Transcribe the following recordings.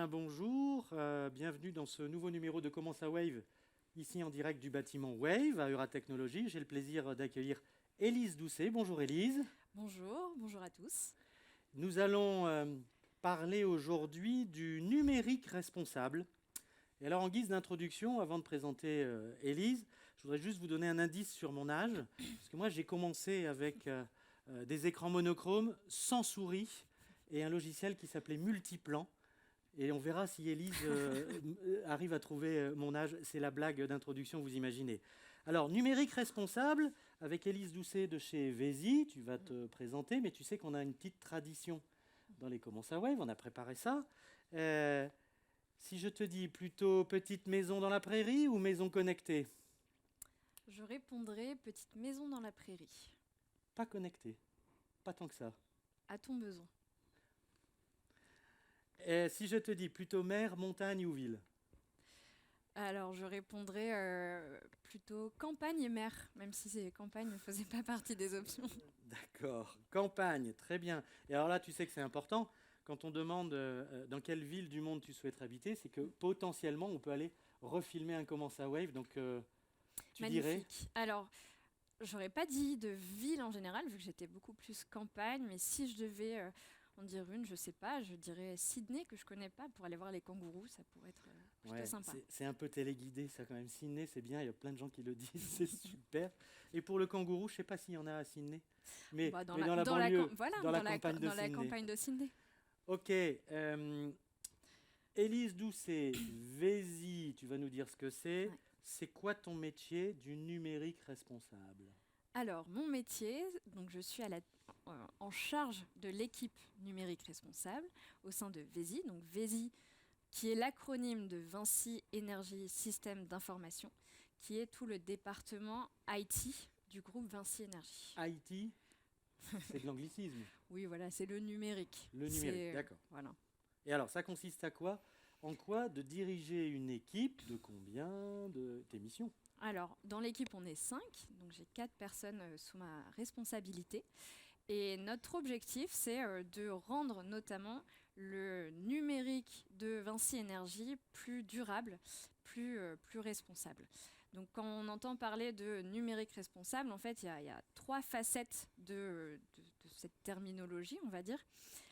bien, bonjour. Bienvenue dans ce nouveau numéro de Comment ça Wave, ici en direct du bâtiment Wave à Euratechnologies. J'ai le plaisir d'accueillir Élise Doucet. Bonjour Élise. Bonjour à tous. Nous allons parler aujourd'hui du numérique responsable. Et alors, en guise d'introduction, avant de présenter Élise, je voudrais juste vous donner un indice sur mon âge. Parce que moi, j'ai commencé avec des écrans monochromes, sans souris, et un logiciel qui s'appelait Multiplan. Et on verra si Élise arrive à trouver mon âge. C'est la blague d'introduction, vous imaginez. Alors, numérique responsable, avec Élise Doucet de chez Vési, tu vas te présenter, mais tu sais qu'on a une petite tradition dans les Comment ça Wave, on a préparé ça. Si je te dis plutôt petite maison dans la prairie ou maison connectée? Je répondrai petite maison dans la prairie. Pas connectée, pas tant que ça. A-t-on besoin? Si je te dis plutôt mer, montagne ou ville? Alors, je répondrai plutôt campagne et mer, même si campagne ne faisait pas partie des options. D'accord, campagne, très bien. Et alors là, tu sais que c'est important. Quand on demande dans quelle ville du monde tu souhaiterais habiter, c'est que potentiellement, on peut aller refilmer un Comment ça Wave. Donc, tu dirais? Magnifique. Alors, j'aurais pas dit de ville en général, vu que j'étais beaucoup plus campagne, mais si je devais en dire une, je sais pas, je dirais Sydney, que je connais pas, pour aller voir les kangourous, ça pourrait être plutôt Ouais, sympa. c'est un peu téléguidé, ça, quand même. Sydney, c'est bien, il y a plein de gens qui le disent, c'est super. Et pour le kangourou, je sais pas s'il y en a à Sydney, mais, Bah, mais dans la banlieue, voilà, dans la campagne de dans la Sydney. campagne de Sydney. Ok, Élise Doucet, Vési, tu vas nous dire ce que c'est. Ouais. C'est quoi ton métier du numérique responsable? Alors, mon métier, donc je suis en charge de l'équipe numérique responsable au sein de Vési. Donc Vési, qui est l'acronyme de Vinci Énergie Système d'Information, qui est tout le département IT du groupe Vinci Énergie. IT, c'est de l'anglicisme. Oui, voilà, c'est le numérique. Le numérique, d'accord. Voilà. Et alors, ça consiste à quoi? En quoi de diriger une équipe de combien de tes missions? Alors, dans l'équipe, on est 5, donc j'ai 4 personnes sous ma responsabilité. Et notre objectif, c'est de rendre notamment le numérique de Vinci Énergie plus durable, plus responsable. Donc quand on entend parler de numérique responsable, en fait, il y a 3 facettes de cette terminologie, on va dire.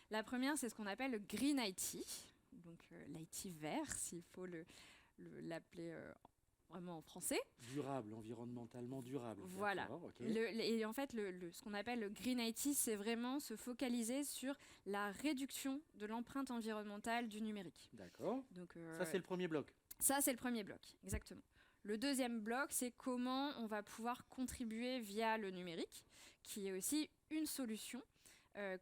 La première, c'est ce qu'on appelle le Green IT, donc l'IT vert, s'il faut l'appeler vraiment en français. Durable, environnementalement durable. Voilà. Okay. Et en fait, ce qu'on appelle le Green IT, c'est vraiment se focaliser sur la réduction de l'empreinte environnementale du numérique. D'accord. Donc, ça, c'est le premier bloc. Ça, c'est le premier bloc, exactement. Le deuxième bloc, c'est comment on va pouvoir contribuer via le numérique, qui est aussi une solution.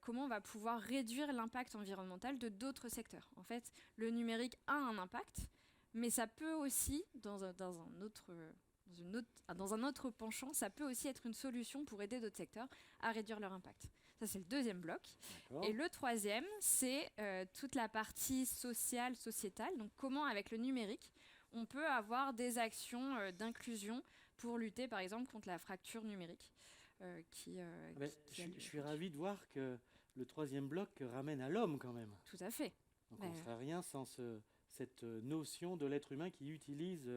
Comment on va pouvoir réduire l'impact environnemental de d'autres secteurs. En fait, le numérique a un impact, mais ça peut aussi, dans un autre penchant, ça peut aussi être une solution pour aider d'autres secteurs à réduire leur impact. Ça, c'est le deuxième bloc. Et le troisième, c'est toute la partie sociale, sociétale. Donc, comment, avec le numérique, on peut avoir des actions d'inclusion pour lutter, par exemple, contre la fracture numérique. Je suis ravi de voir que le troisième bloc ramène à l'homme, quand même. Tout à fait. Donc, on ne ferait rien sans cette notion de l'être humain qui utilise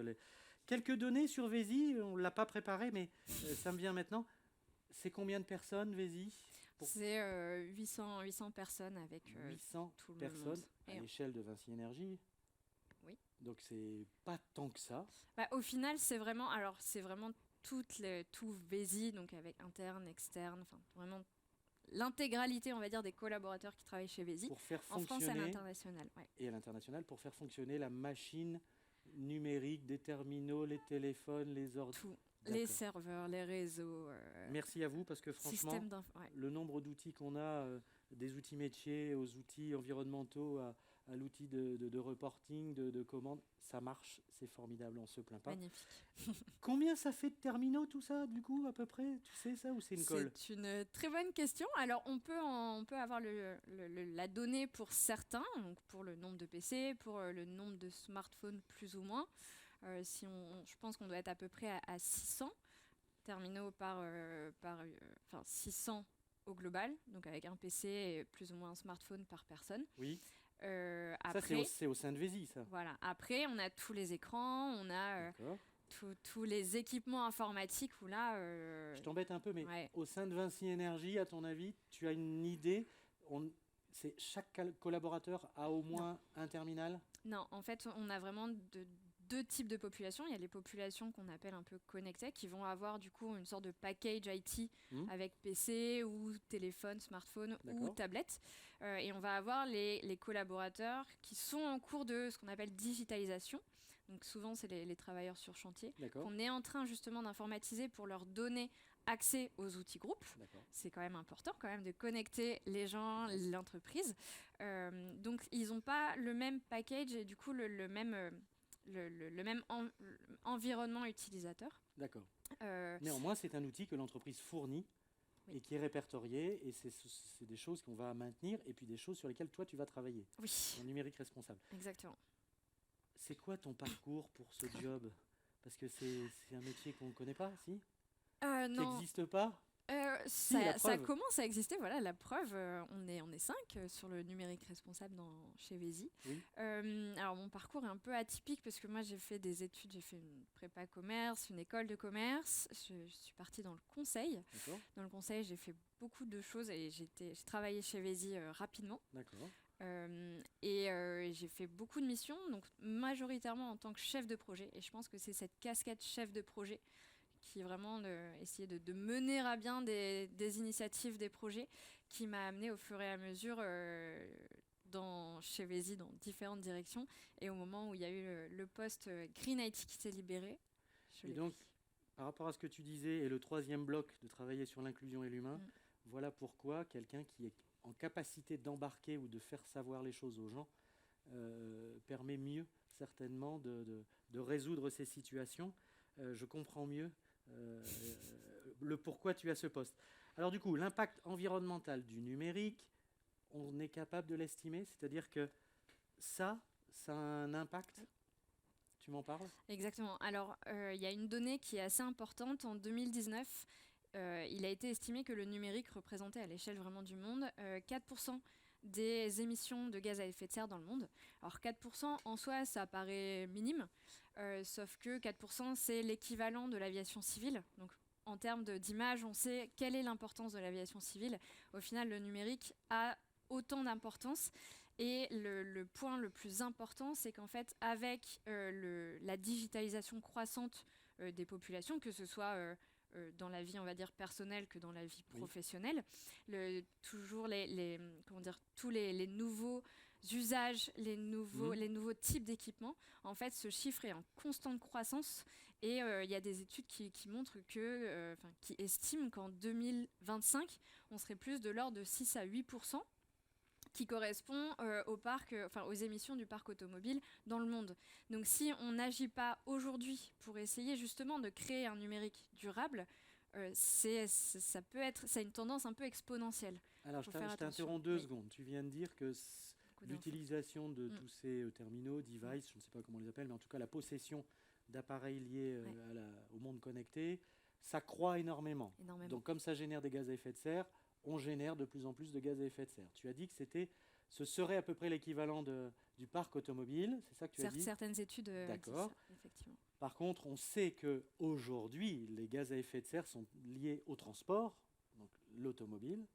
quelques données sur Vési. On ne l'a pas préparé, mais ça me vient maintenant. C'est combien de personnes, Vési? C'est 800 personnes avec 800 tout le personnes monde. À l'échelle de Vinci Énergie. Oui. Donc, c'est pas tant que ça. Bah, au final, c'est vraiment tout Vési, donc avec interne, externe, enfin vraiment l'intégralité, on va dire, des collaborateurs qui travaillent chez Vési, en France et à l'international. Ouais. Et à l'international, pour faire fonctionner la machine numérique, des terminaux, les téléphones, les ordinateurs. Les serveurs, les réseaux. Merci à vous, parce que franchement, le nombre d'outils qu'on a, des outils métiers aux outils environnementaux, à l'outil de reporting, de commande, ça marche, c'est formidable, on ne se plaint pas. Magnifique. Combien ça fait de terminaux, tout ça, du coup, à peu près? Tu sais ça, ou c'est une colle? C'est une très bonne question. Alors, on peut avoir la donnée pour certains, donc pour le nombre de PC, pour le nombre de smartphones plus ou moins. Je pense qu'on doit être à peu près à 600 terminaux enfin 600 au global, donc avec un PC et plus ou moins un smartphone par personne. Oui. Ça, Après, c'est au sein de Vési, ça. voilà. Après, on a tous les écrans, on a D'accord. tous les équipements informatiques où là, Je t'embête un peu, mais ouais. au sein de Vinci Énergie, à ton avis, tu as une idée chaque collaborateur a au moins un terminal? Non, en fait, on a vraiment deux types de populations. Il y a les populations qu'on appelle un peu connectées, qui vont avoir du coup une sorte de package IT avec PC ou téléphone, smartphone ou D'accord. tablette. Et on va avoir les collaborateurs qui sont en cours de ce qu'on appelle digitalisation. Donc souvent, c'est les travailleurs sur chantier D'accord. qu'on est en train justement d'informatiser pour leur donner accès aux outils groupes. D'accord. C'est quand même important quand même de connecter les gens, l'entreprise. Donc ils n'ont pas le même package et du coup le même, environnement utilisateur. D'accord. Euh, Néanmoins, c'est un outil que l'entreprise fournit Oui. et qui est répertorié, et c'est des choses qu'on va maintenir, et puis des choses sur lesquelles toi tu vas travailler, oui, en numérique responsable. exactement. C'est quoi ton parcours pour ce job? Parce que c'est un métier qu'on ne connaît pas, si? Qui Non, n'existe pas? la ça preuve. commence à exister. Voilà, la preuve, on est 5 sur le numérique responsable chez Vési. Oui. Alors mon parcours est un peu atypique parce que moi j'ai fait des études, j'ai fait une prépa commerce, une école de commerce. Je suis partie dans le conseil. D'accord. Dans le conseil, j'ai fait beaucoup de choses et j'ai travaillé chez Vési rapidement. D'accord. J'ai fait beaucoup de missions, donc majoritairement en tant que chef de projet. Et je pense que c'est cette casquette chef de projet qui est vraiment essayer de mener à bien des initiatives, des projets, qui m'a amené au fur et à mesure chez Vési dans différentes directions. Et au moment où il y a eu le poste Green IT qui s'est libéré, je Et l'ai donc, pris. par rapport à ce que tu disais, et le troisième bloc de travailler sur l'inclusion et l'humain, Mm. voilà pourquoi quelqu'un qui est en capacité d'embarquer ou de faire savoir les choses aux gens permet mieux, certainement, de résoudre ces situations. Je comprends mieux le pourquoi tu as ce poste. Alors du coup, l'impact environnemental du numérique, on est capable de l'estimer, c'est-à-dire que ça a un impact. Tu m'en parles? Exactement. Alors, il y a une donnée qui est assez importante. En 2019, il a été estimé que le numérique représentait à l'échelle vraiment du monde 4% des émissions de gaz à effet de serre dans le monde. Alors 4% en soi, ça paraît minime, sauf que 4% c'est l'équivalent de l'aviation civile. Donc en termes d'image, on sait quelle est l'importance de l'aviation civile. Au final, le numérique a autant d'importance. Et le point le plus important, c'est qu'en fait, avec la digitalisation croissante des populations, que ce soit dans la vie, on va dire, personnelle que dans la vie professionnelle, toujours comment dire, tous les nouveaux usages, les nouveaux types d'équipements, en fait, ce chiffre est en constante croissance. Et il y a des études qui montrent qui estiment qu'en 2025, on serait plus de l'ordre de 6 à 8%, qui correspond aux émissions du parc automobile dans le monde. Donc si on n'agit pas aujourd'hui pour essayer justement de créer un numérique durable, ça a une tendance un peu exponentielle. Alors, je t'interromps 2 secondes. Tu viens de dire que l'utilisation de tous ces terminaux, devices, je ne sais pas comment on les appelle, mais en tout cas la possession d'appareils liés au monde connecté, ça croît énormément. Donc comme ça génère des gaz à effet de serre, on génère de plus en plus de gaz à effet de serre. Tu as dit que ce serait à peu près l'équivalent du parc automobile, c'est ça que tu as dit? Certaines études D'accord. disent ça, effectivement. Par contre, on sait qu'aujourd'hui, les gaz à effet de serre sont liés au transport, donc l'automobile,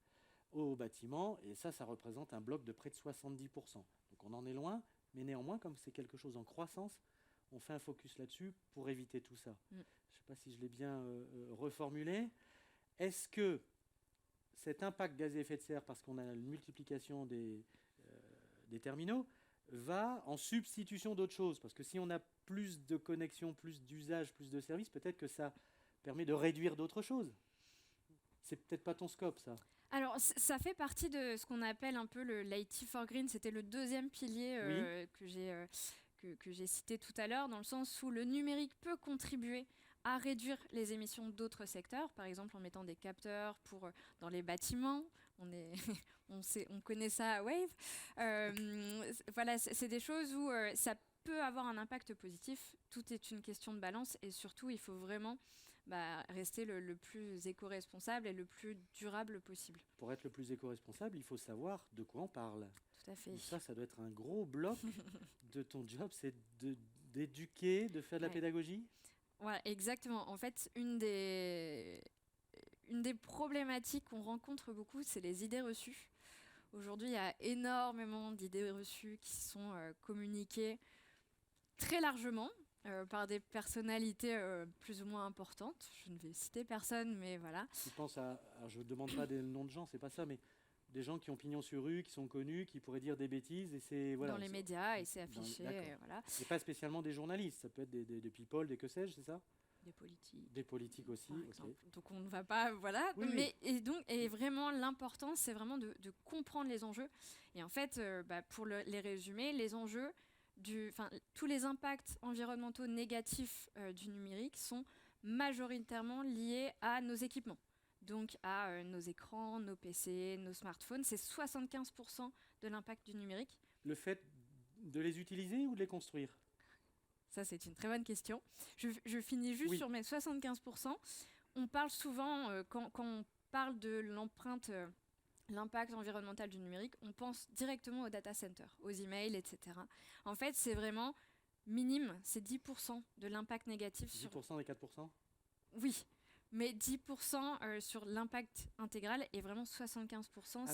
au bâtiment, et ça représente un bloc de près de 70%. Donc on en est loin, mais néanmoins, comme c'est quelque chose en croissance, on fait un focus là-dessus pour éviter tout ça. Je ne sais pas si je l'ai bien reformulé. Est-ce que cet impact gaz à effet de serre, parce qu'on a une multiplication des terminaux, va en substitution d'autres choses? Parce que si on a plus de connexions, plus d'usages, plus de services, peut-être que ça permet de réduire d'autres choses. C'est peut-être pas ton scope, ça. Alors, ça fait partie de ce qu'on appelle un peu l'IT for Green. C'était le deuxième pilier que j'ai cité tout à l'heure, dans le sens où le numérique peut contribuer à réduire les émissions d'autres secteurs, par exemple en mettant des capteurs dans les bâtiments. On connaît ça à Wave. Voilà, c'est des choses où ça peut avoir un impact positif. Tout est une question de balance et surtout, il faut vraiment rester le plus éco-responsable et le plus durable possible. Pour être le plus éco-responsable, il faut savoir de quoi on parle. Tout à fait. Et ça doit être un gros bloc de ton job, c'est d'éduquer, de faire de la pédagogie. Voilà, exactement. En fait, une des problématiques qu'on rencontre beaucoup, c'est les idées reçues. Aujourd'hui, il y a énormément d'idées reçues qui sont communiquées très largement par des personnalités plus ou moins importantes. Je ne vais citer personne, mais voilà. Tu penses alors je ne demande pas des noms de gens, c'est pas ça, mais des gens qui ont pignon sur rue, qui sont connus, qui pourraient dire des bêtises, et c'est voilà. Dans les médias, et c'est affiché, voilà. Et pas spécialement des journalistes, ça peut être des people, des que sais-je, c'est ça? Des politiques. Des politiques aussi, okay. Donc on ne va pas, voilà. Oui, mais et vraiment l'important, c'est vraiment de comprendre les enjeux. Et en fait, pour les résumer, les enjeux tous les impacts environnementaux négatifs du numérique sont majoritairement liés à nos équipements. Donc à nos écrans, nos PC, nos smartphones, c'est 75% de l'impact du numérique. Le fait de les utiliser ou de les construire? Ça, c'est une très bonne question. Je finis juste sur mes 75%. On parle souvent, quand on parle de l'impact environnemental du numérique, on pense directement aux data centers, aux emails, etc. En fait, c'est vraiment minime, c'est 10% de l'impact négatif. 10% des 4%? Oui, mais 10% sur l'impact intégral et vraiment 75%.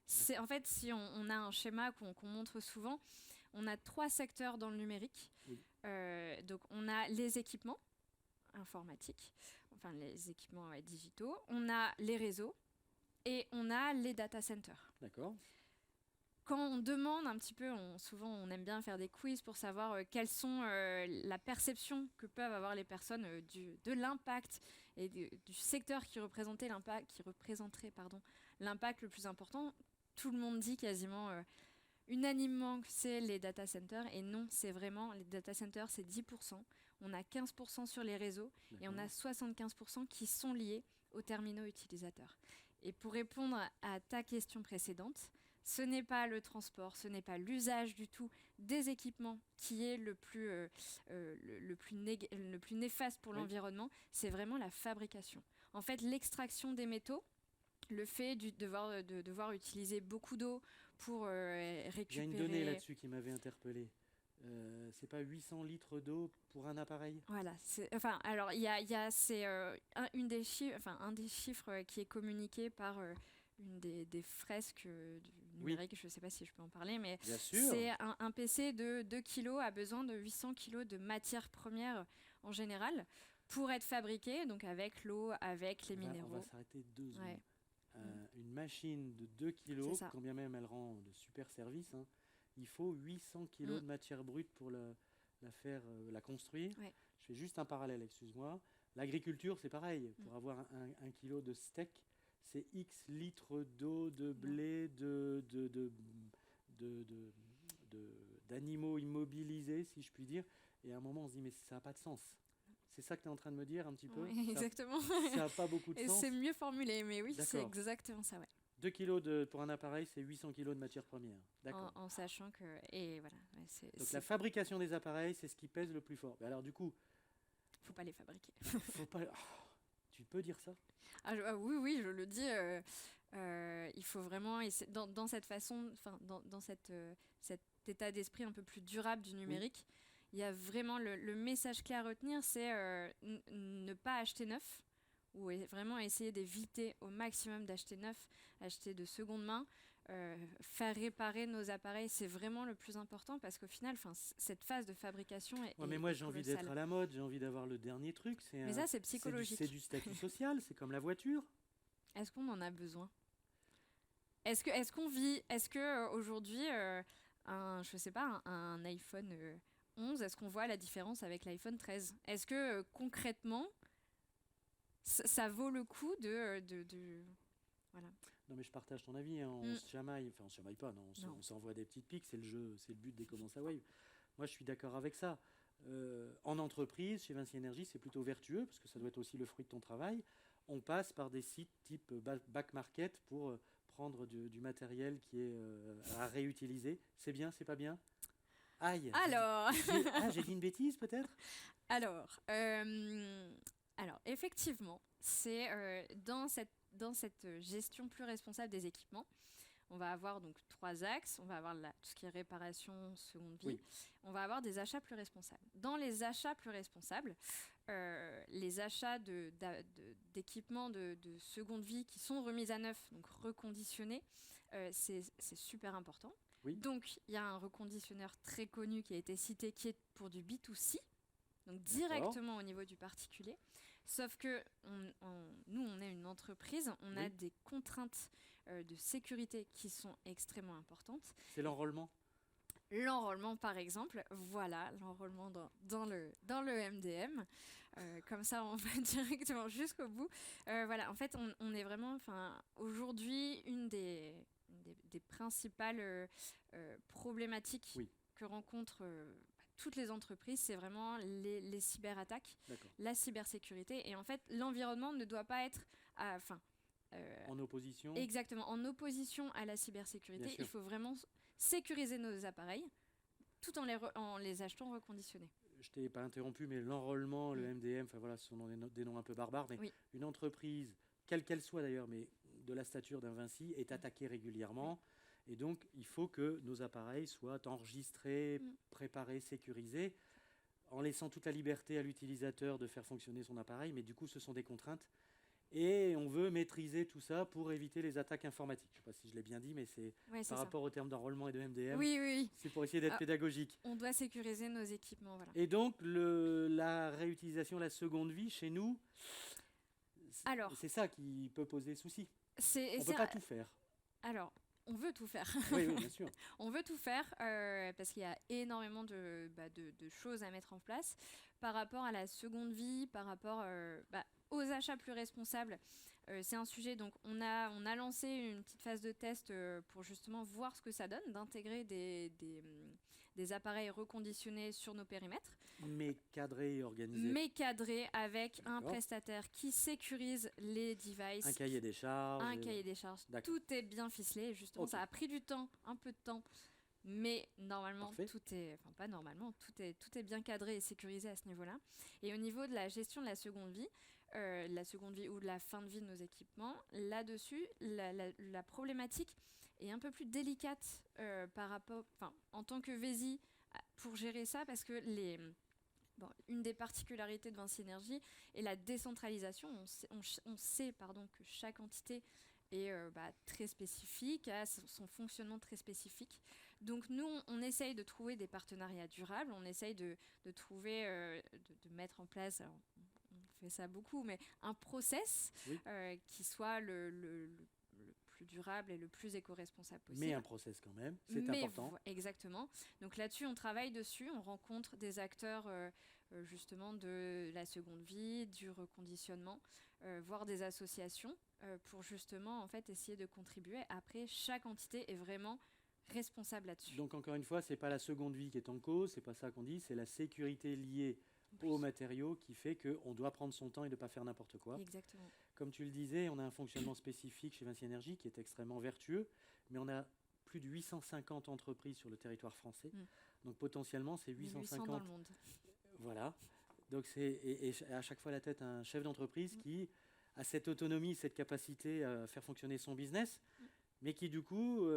C'est en fait, si on a un schéma qu'on montre souvent, on a 3 secteurs dans le numérique. Oui. Donc, on a les équipements informatiques, enfin les équipements digitaux, on a les réseaux et on a les data centers. D'accord. Quand on demande un petit peu, souvent on aime bien faire des quiz pour savoir quelles sont la perception que peuvent avoir les personnes de l'impact et du secteur qui représenterait l'impact le plus important. Tout le monde dit quasiment unanimement que c'est les data centers, et non, c'est vraiment les data centers, c'est 10%. On a 15% sur les réseaux. D'accord. Et on a 75% qui sont liés aux terminaux utilisateurs. Et pour répondre à ta question précédente, ce n'est pas le transport, ce n'est pas l'usage du tout des équipements qui est le plus néfaste pour l'environnement, c'est vraiment la fabrication. En fait, l'extraction des métaux, le fait de devoir utiliser beaucoup d'eau pour récupérer... Il y a une donnée là-dessus qui m'avait interpellé. C'est pas 800 litres d'eau pour un appareil? Voilà. Alors, c'est un des chiffres qui est communiqué par une des fresques du numérique. Je ne sais pas si je peux en parler, mais c'est un PC de 2 kg a besoin de 800 kg de matières premières en général pour être fabriqué, donc avec l'eau, avec les minéraux. On va s'arrêter 2 secondes. Ouais. Une machine de 2 kg, quand bien même elle rend de super services, hein, il faut 800 kg de matière brute pour la construire. Ouais. Je fais juste un parallèle, excuse-moi. L'agriculture, c'est pareil. Pour avoir un kilo de steak, c'est X litres d'eau, de blé, d'animaux immobilisés, si je puis dire. Et à un moment, on se dit, mais ça n'a pas de sens. C'est ça que tu es en train de me dire un petit peu? Oui, exactement. Ça n'a pas beaucoup de sens. Et c'est mieux formulé, mais oui, c'est exactement ça. Ouais. 2 kilos pour un appareil, c'est 800 kilos de matière première. D'accord. En sachant que... Et voilà, donc la fabrication des appareils, c'est ce qui pèse le plus fort. Mais alors du coup... Il ne faut pas les fabriquer. Faut pas... tu peux dire ça? Oui, je le dis. Il faut vraiment essayer, dans cette façon, dans cet état d'esprit un peu plus durable du numérique, il y a vraiment le message clé à retenir, c'est ne pas acheter neuf, ou vraiment essayer d'éviter au maximum d'acheter neuf, acheter de seconde main, faire réparer nos appareils, c'est vraiment le plus important, parce qu'au final, cette phase de fabrication est mais moi j'ai envie d'être à la mode, j'ai envie d'avoir le dernier truc. Mais ça, c'est psychologique. C'est du statut social, c'est comme la voiture. Est-ce qu'on en a besoin? Est-ce que aujourd'hui, je sais pas, un iPhone 11, est-ce qu'on voit la différence avec l'iPhone 13? Est-ce que concrètement, ça vaut le coup de voilà. Non, mais je partage ton avis, hein. On se chamaille, enfin on se chamaille pas, non, on s'envoie des petites piques, c'est le jeu, c'est le but des Comment ça Wave. Moi je suis d'accord avec ça. En entreprise, chez Vinci Énergie, c'est plutôt vertueux, parce que ça doit être aussi le fruit de ton travail. On passe par des sites type back market pour prendre du matériel qui est à réutiliser. C'est bien, c'est pas bien? Aïe. Alors j'ai dit une bêtise peut-être? Alors Alors, effectivement, c'est dans cette gestion plus responsable des équipements, on va avoir donc 3 axes. On va avoir tout ce qui est réparation, seconde vie. Oui. On va avoir des achats plus responsables. Dans les achats plus responsables, les achats d'équipements de seconde vie qui sont remis à neuf, donc reconditionnés, c'est super important. Oui. Donc, il y a un reconditionneur très connu qui a été cité, qui est pour du B2C, donc directement au niveau du particulier. Sauf que nous, on est une entreprise, on a des contraintes de sécurité qui sont extrêmement importantes. C'est l'enrôlement. L'enrôlement, par exemple, voilà, l'enrôlement dans le MDM. Comme ça, on va directement jusqu'au bout. Voilà, en fait, on est vraiment, aujourd'hui, une des principales problématiques que rencontrent toutes les entreprises, c'est vraiment les cyberattaques, la cybersécurité. Et en fait, l'environnement ne doit pas être en opposition. Exactement, en opposition à la cybersécurité. Il faut vraiment sécuriser nos appareils tout en les achetant reconditionnés. Je t'ai pas interrompu, mais l'enrôlement, le MDM, ce sont des noms un peu barbares, mais une entreprise, quelle qu'elle soit d'ailleurs, mais de la stature d'un Vinci, est attaquée régulièrement. Et donc, il faut que nos appareils soient enregistrés, préparés, sécurisés, en laissant toute la liberté à l'utilisateur de faire fonctionner son appareil. Mais du coup, ce sont des contraintes. Et on veut maîtriser tout ça pour éviter les attaques informatiques. Je ne sais pas si je l'ai bien dit, mais c'est par rapport aux termes d'enrôlement et de MDM. Oui. C'est pour essayer d'être pédagogique. On doit sécuriser nos équipements. Voilà. Et donc, la réutilisation, la seconde vie, chez nous, c'est ça qui peut poser souci. On ne peut pas tout faire. Alors, on veut tout faire. Oui, bien sûr. On veut tout faire parce qu'il y a énormément de choses à mettre en place par rapport à la seconde vie, par rapport aux achats plus responsables. C'est un sujet, donc on a lancé une petite phase de test pour justement voir ce que ça donne, d'intégrer des appareils reconditionnés sur nos périmètres. Mais cadrés et organisés. Mais cadrés avec un prestataire qui sécurise les devices. Un cahier des charges. Un cahier des charges. Tout est bien ficelé. Justement, ça a pris du temps, un peu de temps. Mais normalement, tout est bien cadré et sécurisé à ce niveau-là. Et au niveau de la gestion de la seconde vie ou de la fin de vie de nos équipements, là-dessus, la problématique est un peu plus délicate en tant que VESI pour gérer ça, parce que une des particularités de Vinci Énergie est la décentralisation. On sait que chaque entité est très spécifique, a son fonctionnement très spécifique. Donc nous, on essaye de trouver des partenariats durables, on essaye de trouver, de mettre en place, alors, on fait ça beaucoup, mais un process qui soit le plus durable et le plus éco-responsable possible. Mais un process quand même, c'est important. Exactement. Donc là-dessus, on travaille dessus, on rencontre des acteurs justement de la seconde vie, du reconditionnement, voire des associations pour justement en fait essayer de contribuer. Après, chaque entité est vraiment responsable là-dessus. Donc encore une fois, c'est pas la seconde vie qui est en cause, c'est pas ça qu'on dit, c'est la sécurité liée aux matériaux qui fait qu'on doit prendre son temps et ne pas faire n'importe quoi. Exactement. Comme tu le disais, on a un fonctionnement spécifique chez Vinci Énergie qui est extrêmement vertueux, mais on a plus de 850 entreprises sur le territoire français. Donc potentiellement, c'est 850 dans le monde. Voilà. Donc et à chaque fois à la tête un chef d'entreprise qui a cette autonomie, cette capacité à faire fonctionner son business, mais qui du coup,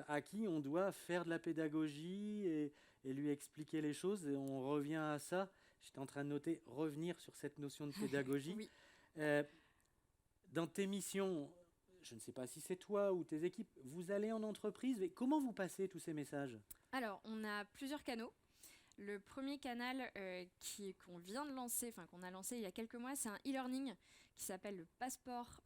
à qui on doit faire de la pédagogie et lui expliquer les choses. Et on revient à ça. J'étais en train de noter, revenir sur cette notion de pédagogie. Dans tes missions, je ne sais pas si c'est toi ou tes équipes, vous allez en entreprise, mais comment vous passez tous ces messages ? Alors, on a plusieurs canaux. Le premier canal qu'on vient de lancer, qu'on a lancé il y a quelques mois, c'est un e-learning qui s'appelle le Passeport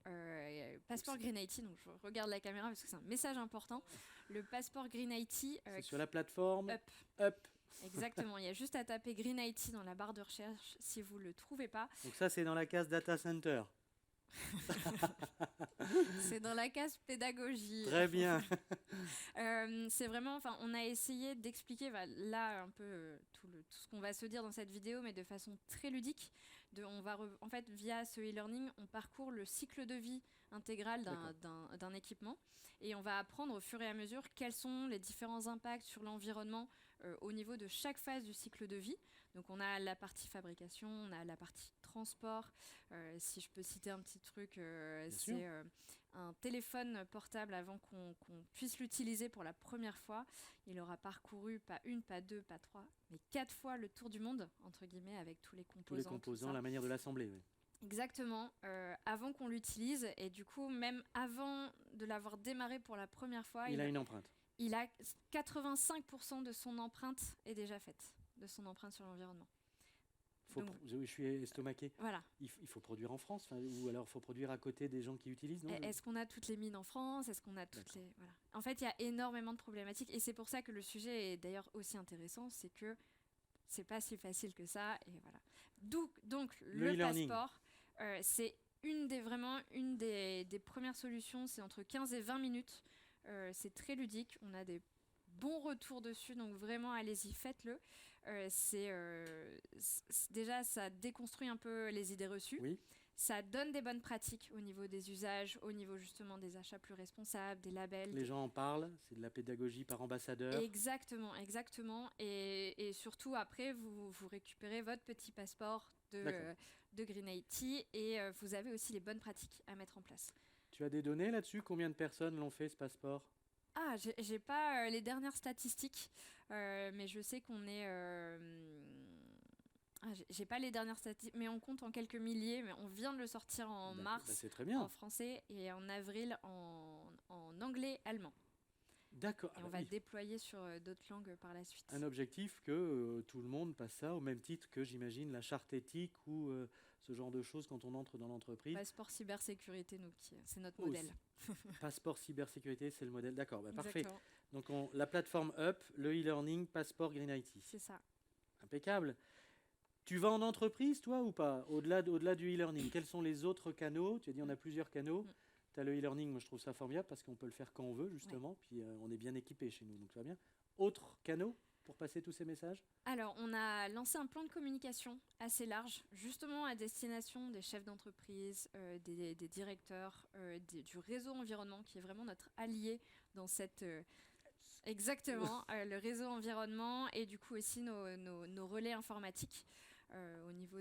Green IT. Donc je regarde la caméra parce que c'est un message important. Le Passeport Green IT. C'est sur la plateforme Up. Exactement. Il y a juste à taper Green IT dans la barre de recherche si vous ne le trouvez pas. Donc ça, c'est dans la case Data Center. C'est dans la case pédagogie. Très bien. C'est vraiment, on a essayé d'expliquer là un peu tout ce qu'on va se dire dans cette vidéo, mais de façon très ludique. En fait, via ce e-learning, on parcourt le cycle de vie intégral d'un équipement et on va apprendre au fur et à mesure quels sont les différents impacts sur l'environnement au niveau de chaque phase du cycle de vie. Donc on a la partie fabrication, on a la partie transport. Si je peux citer un petit truc, sûr. c'est un téléphone portable avant qu'on puisse l'utiliser pour la première fois. Il aura parcouru pas une, pas deux, pas trois, mais 4 fois le tour du monde, entre guillemets, avec tous les composants. Tous les tout composants, ça. la manière de l'assembler. Oui. Exactement, avant qu'on l'utilise. Et du coup, même avant de l'avoir démarré pour la première fois, Il a une empreinte. il a 85% de son empreinte est déjà faite, de son empreinte sur l'environnement. Je suis estomaqué. Voilà. Il faut produire en France, ou alors il faut produire à côté des gens qui utilisent, non? Est-ce qu'on a toutes les mines en France? Est-ce qu'on a toutes les... Voilà. En fait, il y a énormément de problématiques. Et c'est pour ça que le sujet est d'ailleurs aussi intéressant, c'est que c'est pas si facile que ça. Et voilà. Donc le e-learning. passeport, c'est une des premières solutions. C'est entre 15 et 20 minutes. C'est très ludique. On a des bons retours dessus. Donc vraiment, allez-y, faites-le. Déjà, ça déconstruit un peu les idées reçues. Oui. Ça donne des bonnes pratiques au niveau des usages, au niveau justement des achats plus responsables, des labels. Les gens en parlent, c'est de la pédagogie par ambassadeur. Exactement. Et surtout, après, vous récupérez votre petit passeport de Green IT et vous avez aussi les bonnes pratiques à mettre en place. Tu as des données là-dessus? Combien de personnes l'ont fait, ce passeport? Ah, j'ai pas les dernières statistiques, mais je sais qu'on est... j'ai pas les dernières statistiques, mais on compte en quelques milliers. Mais on vient de le sortir en mars c'est très bien. en français et en avril en anglais, allemand. D'accord. Et on va déployer sur d'autres langues par la suite. Un objectif que tout le monde passe ça, au même titre que, j'imagine, la charte éthique ou ce genre de choses quand on entre dans l'entreprise. Passeport cybersécurité, c'est notre modèle. Passeport cybersécurité, c'est le modèle. D'accord, parfait. Exactement. Donc la plateforme Up, le e-learning, passeport Green IT. C'est ça. Impeccable. Tu vas en entreprise, toi, ou pas? Au-delà du e-learning, quels sont les autres canaux? Tu as dit on a plusieurs canaux. Tu as le e-learning, moi je trouve ça formidable parce qu'on peut le faire quand on veut, justement. Ouais. Puis on est bien équipé chez nous, donc ça va bien. Autres canaux pour passer tous ces messages? Alors, on a lancé un plan de communication assez large, justement à destination des chefs d'entreprise, des directeurs, du réseau environnement, qui est vraiment notre allié dans cette... Exactement, le réseau environnement et du coup aussi nos relais informatiques au niveau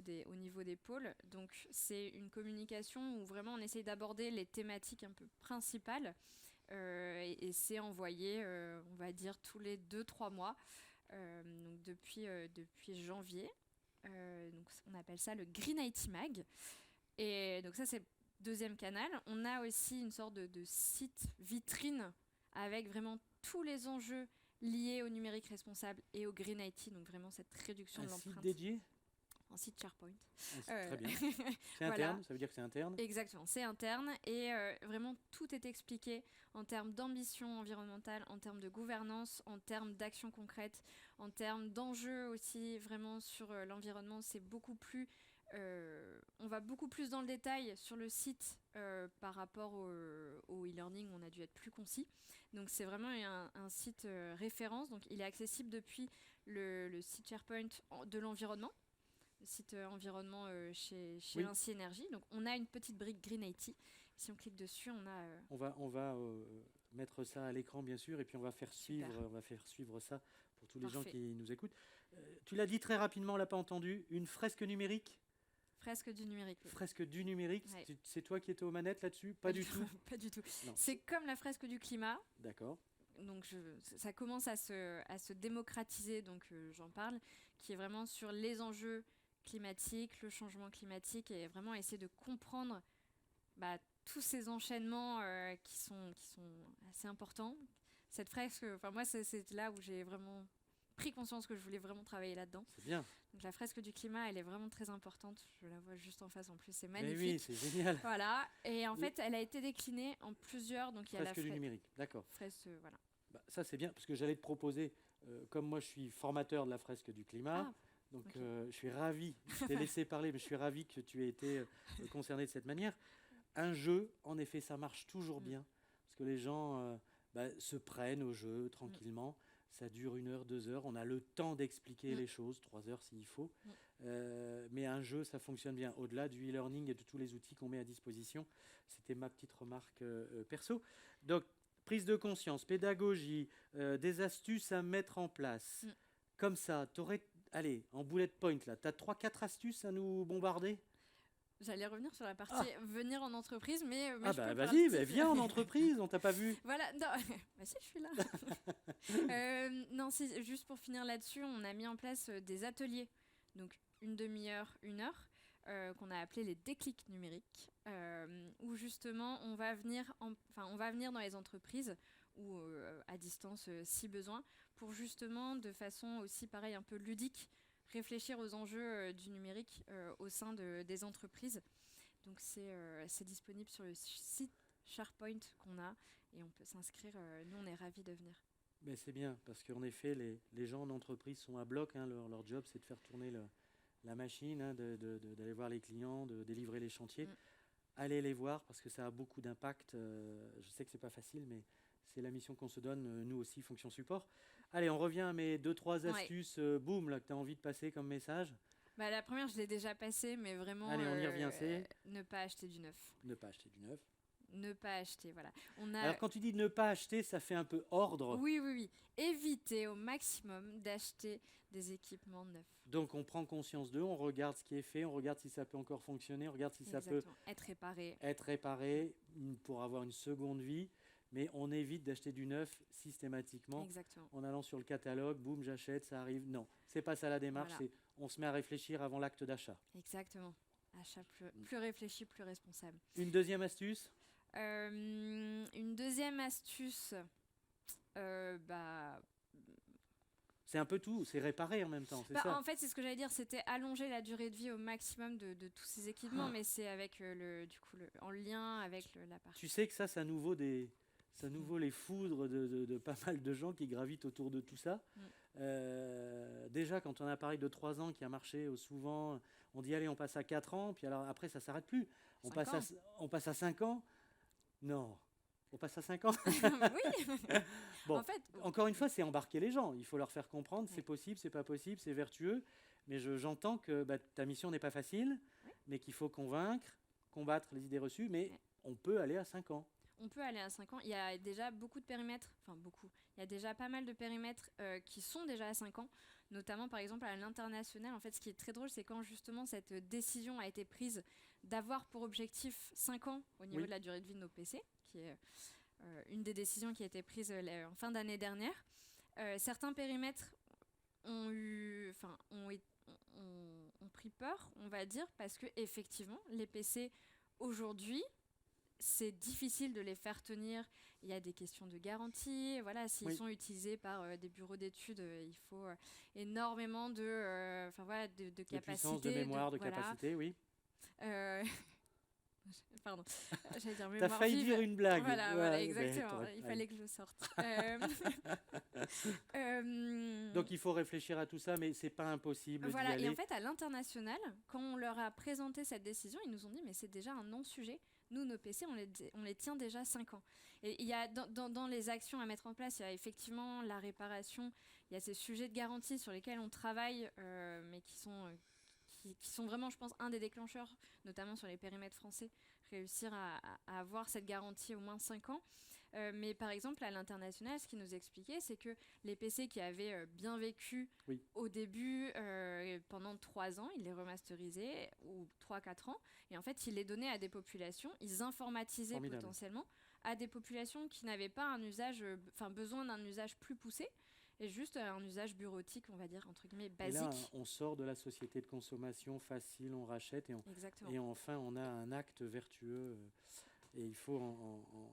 des pôles. Donc, c'est une communication où vraiment on essaye d'aborder les thématiques un peu principales et c'est envoyé, on va dire, tous les 2-3 mois. Donc depuis janvier. Donc on appelle ça le Green IT Mag. Et donc ça, c'est le deuxième canal. On a aussi une sorte de site vitrine avec vraiment tous les enjeux liés au numérique responsable et au Green IT. Donc vraiment cette réduction de l'empreinte. Un site dédié? Un site SharePoint. Très bien. C'est interne, voilà. Ça veut dire que c'est interne? Exactement, c'est interne et vraiment tout est expliqué en termes d'ambition environnementale, en termes de gouvernance, en termes d'actions concrètes, en termes d'enjeux aussi vraiment sur l'environnement. C'est beaucoup plus, on va beaucoup plus dans le détail sur le site par rapport au e-learning. On a dû être plus concis. Donc c'est vraiment un site référence. Donc il est accessible depuis le site SharePoint de l'environnement. Site environnement chez Vinci Énergie. Donc on a une petite brique Green IT. Si on clique dessus, on a... On va mettre ça à l'écran, bien sûr, et puis on va faire suivre ça pour tous les gens qui nous écoutent. Tu l'as dit très rapidement, on l'a pas entendu, une fresque numérique? Fresque du numérique. Oui. Fresque du numérique, ouais. C'est toi qui étais aux manettes là-dessus? Pas du tout. Pas du tout. C'est comme la fresque du climat. D'accord. Donc ça commence à se démocratiser, donc j'en parle, qui est vraiment sur les enjeux climatique, le changement climatique et vraiment essayer de comprendre tous ces enchaînements qui sont assez importants. Cette fresque, moi c'est là où j'ai vraiment pris conscience que je voulais vraiment travailler là-dedans. C'est bien. Donc la fresque du climat, elle est vraiment très importante. Je la vois juste en face en plus, c'est magnifique. Mais oui, c'est génial. Voilà, et en fait elle a été déclinée en plusieurs. Donc il y a la fresque du numérique, d'accord. Fresque, voilà. Ça c'est bien parce que j'allais te proposer, comme moi je suis formateur de la fresque du climat. Ah. Donc je suis ravi, je t'ai laissé parler, mais je suis ravi que tu aies été concerné de cette manière. Un jeu, en effet, ça marche toujours bien, parce que les gens se prennent au jeu tranquillement. Ça dure 1 heure, 2 heures, on a le temps d'expliquer les choses, 3 heures s'il faut. Mais un jeu, ça fonctionne bien. Au-delà du e-learning et de tous les outils qu'on met à disposition, c'était ma petite remarque perso. Donc, prise de conscience, pédagogie, des astuces à mettre en place. Comme ça, tu aurais... Allez, en bullet point, là, tu as 3-4 astuces à nous bombarder? J'allais revenir sur la partie venir en entreprise, mais je peux vas-y, viens en entreprise, on t'a pas vu. Voilà, non, si, je suis là. Non, juste pour finir là-dessus, on a mis en place des ateliers, donc une demi-heure, 1 heure, qu'on a appelé les déclics numériques, où justement on va venir dans les entreprises ou à distance si besoin, pour justement de façon aussi pareil un peu ludique, réfléchir aux enjeux du numérique au sein des entreprises. Donc c'est disponible sur le site SharePoint qu'on a et on peut s'inscrire. Nous, on est ravis de venir. Mais c'est bien, parce qu'en effet, les gens en entreprise sont à bloc. Hein, leur job, c'est de faire tourner la machine, hein, d'aller voir les clients, de délivrer les chantiers. Allez les voir, parce que ça a beaucoup d'impact. Je sais que c'est pas facile, mais c'est la mission qu'on se donne, nous aussi, fonction support. Allez, on revient à mes 2-3 astuces, boum, là, que tu as envie de passer comme message. La première, je l'ai déjà passée, mais vraiment, allez, on y revient, c'est ne pas acheter du neuf. Ne pas acheter du neuf. Ne pas acheter, voilà. Alors, quand tu dis ne pas acheter, ça fait un peu ordre. Oui. Éviter au maximum d'acheter des équipements neufs. Donc, on prend conscience d'eux, on regarde ce qui est fait, on regarde si ça peut encore fonctionner, on regarde si Exactement. ça peut être réparé pour avoir une seconde vie. Mais on évite d'acheter du neuf systématiquement. Exactement. En allant sur le catalogue, boum, j'achète, ça arrive. Non, c'est pas ça la démarche. Voilà. On se met à réfléchir avant l'acte d'achat. Exactement. Achat plus réfléchi, plus responsable. Une deuxième astuce Une deuxième astuce, c'est un peu tout, c'est réparer en même temps, c'est ça. En fait, c'est ce que j'allais dire, c'était allonger la durée de vie au maximum de tous ces équipements, mais c'est avec en lien avec la partie. Tu sais que ça nous vaut les foudres de pas mal de gens qui gravitent autour de tout ça. Déjà, quand on a un appareil de 3 ans qui a marché souvent, on dit allez, on passe à 4 ans, puis alors après ça s'arrête plus. On passe à 5 ans. Non. On passe à 5 ans. Oui. Bon, en fait, encore une fois, c'est embarquer les gens. Il faut leur faire comprendre, c'est possible, c'est pas possible, c'est vertueux. Mais j'entends que ta mission n'est pas facile, mais qu'il faut combattre les idées reçues, mais on peut aller à 5 ans. On peut aller à 5 ans. Il y a déjà beaucoup de périmètres, il y a déjà pas mal de périmètres qui sont déjà à 5 ans, notamment par exemple à l'international. En fait, ce qui est très drôle, c'est quand justement cette décision a été prise d'avoir pour objectif 5 ans au niveau de la durée de vie de nos PC, qui est une des décisions qui a été prise en fin d'année dernière. Certains périmètres ont pris peur, on va dire, parce que effectivement, les PC aujourd'hui, c'est difficile de les faire tenir. Il y a des questions de garantie. Voilà, s'ils sont utilisés par des bureaux d'études, il faut énormément de capacité. De puissance, de mémoire, de capacité, oui. Pardon, j'allais dire mémoire. T'as failli dire une blague. Voilà, exactement. Il fallait que je le sorte. Donc il faut réfléchir à tout ça, mais c'est pas impossible d'y aller. Et en fait, à l'international, quand on leur a présenté cette décision, ils nous ont dit mais c'est déjà un non-sujet. Nous, nos PC, on les tient déjà 5 ans. Et il y a dans les actions à mettre en place, il y a effectivement la réparation, il y a ces sujets de garantie sur lesquels on travaille, mais qui sont vraiment, je pense, un des déclencheurs, notamment sur les périmètres français, réussir à avoir cette garantie au moins 5 ans. Mais par exemple, à l'international, ce qu'ils nous expliquaient, c'est que les PC qui avaient bien vécu au début, pendant 3 ans, ils les remasterisaient, ou 3-4 ans, et en fait, ils les donnaient à des populations, ils informatisaient potentiellement à des populations qui n'avaient pas un usage, besoin d'un usage plus poussé, et juste un usage bureautique, on va dire, entre guillemets, basique. Et là, on sort de la société de consommation facile, on rachète, et enfin, on a un acte vertueux, et il faut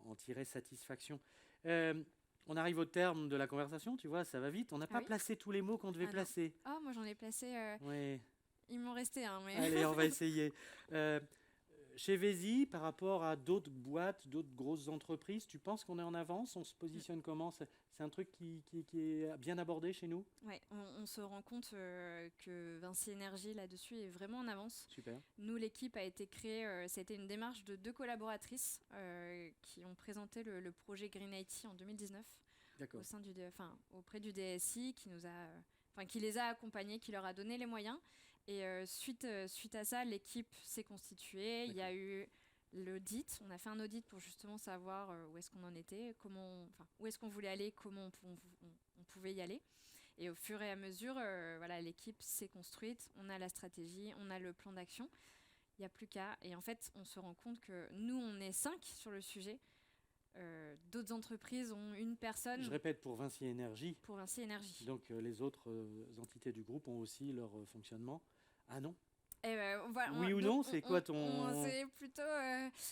en tirer satisfaction. On arrive au terme de la conversation, tu vois, ça va vite. On n'a pas placé tous les mots qu'on devait placer. Moi j'en ai placé... Il m'en restait un. Mais... Allez, on va essayer. Chez Vési, par rapport à d'autres boîtes, d'autres grosses entreprises, tu penses qu'on est en avance? On se positionne comment? C'est un truc qui est bien abordé chez nous? Oui, on se rend compte que Vinci Énergie, là-dessus, est vraiment en avance. Super. Nous, l'équipe a été créée, c'était une démarche de 2 collaboratrices qui ont présenté le projet Green IT en 2019 auprès du DSI qui les a accompagnés, qui leur a donné les moyens. Et suite à ça, l'équipe s'est constituée. Il y a eu l'audit. On a fait un audit pour justement savoir où est-ce qu'on en était, où est-ce qu'on voulait aller, comment on pouvait y aller. Et au fur et à mesure, l'équipe s'est construite. On a la stratégie, on a le plan d'action. Il n'y a plus qu'à. Et en fait, on se rend compte que nous, on est 5 sur le sujet. D'autres entreprises ont une personne. Je répète, pour Vinci Énergie. Pour Vinci Énergie. Donc les autres entités du groupe ont aussi leur fonctionnement. Ah non. Voilà, oui ou non, c'est quoi ton... C'est plutôt...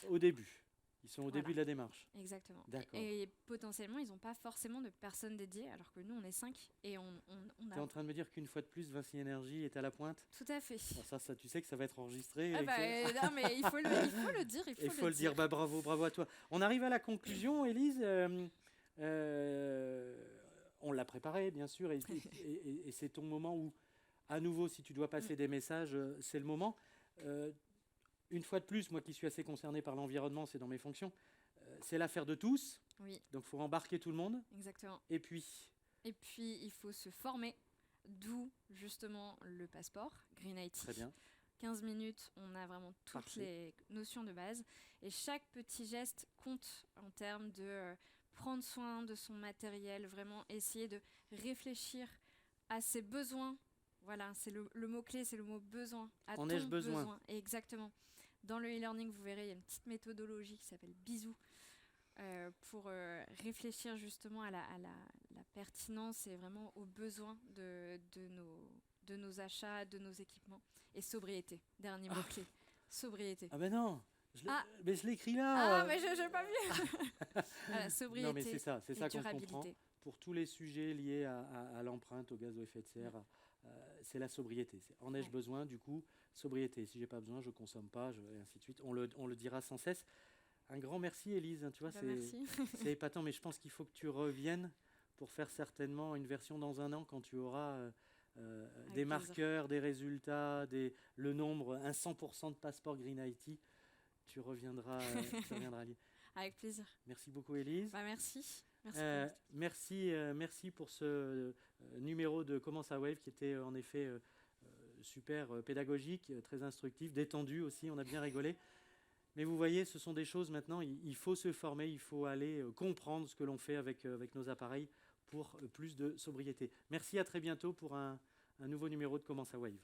Au début. Ils sont au début de la démarche. Exactement. D'accord. Et potentiellement, ils n'ont pas forcément de personnes dédiées, alors que nous, on est 5. Et on a... Tu es en train de me dire qu'une fois de plus, Vinci Énergie est à la pointe? Tout à fait. Alors ça, tu sais que ça va être enregistré. Non, mais il faut le dire. Il faut le dire. Bah, bravo à toi. On arrive à la conclusion, Élise. On l'a préparé, bien sûr, et c'est ton moment où, à nouveau, si tu dois passer des messages, c'est le moment. Une fois de plus, moi qui suis assez concerné par l'environnement, c'est dans mes fonctions, c'est l'affaire de tous. Oui. Donc il faut embarquer tout le monde. Exactement. Et puis, il faut se former, d'où justement le passeport Green IT. Très bien. 15 minutes, on a vraiment toutes les notions de base. Et chaque petit geste compte en termes de prendre soin de son matériel, vraiment essayer de réfléchir à ses besoins. Voilà, c'est le mot-clé, c'est le mot besoin. En ai-je besoin ? Exactement. Dans le e-learning, vous verrez, il y a une petite méthodologie qui s'appelle Bisous pour réfléchir justement à la pertinence et vraiment aux besoins de nos achats, de nos équipements. Et sobriété, dernier mot-clé. Sobriété. Ah ben non, mais je l'écris là. Ah, mais je n'ai pas vu. Voilà, sobriété. Non, mais c'est ça qu'on comprend. durabilité. Pour tous les sujets liés à l'empreinte, au gaz à effet de serre, c'est la sobriété. En ai-je besoin, du coup, sobriété. Si j'ai pas besoin, je consomme pas, et ainsi de suite. On le dira sans cesse. Un grand merci, Élise. Tu vois, c'est épatant, mais je pense qu'il faut que tu reviennes pour faire certainement une version dans un an quand tu auras des marqueurs, des résultats, le nombre, un 100% de passeport Green IT. Tu reviendras lire. Avec plaisir. Merci beaucoup, Élise. Merci. Merci pour ce numéro de Comment ça Wave qui était en effet super pédagogique, très instructif, détendu aussi, on a bien rigolé. Mais vous voyez, ce sont des choses maintenant, il faut se former, il faut aller comprendre ce que l'on fait avec nos appareils pour plus de sobriété. Merci, à très bientôt pour un nouveau numéro de Comment ça Wave.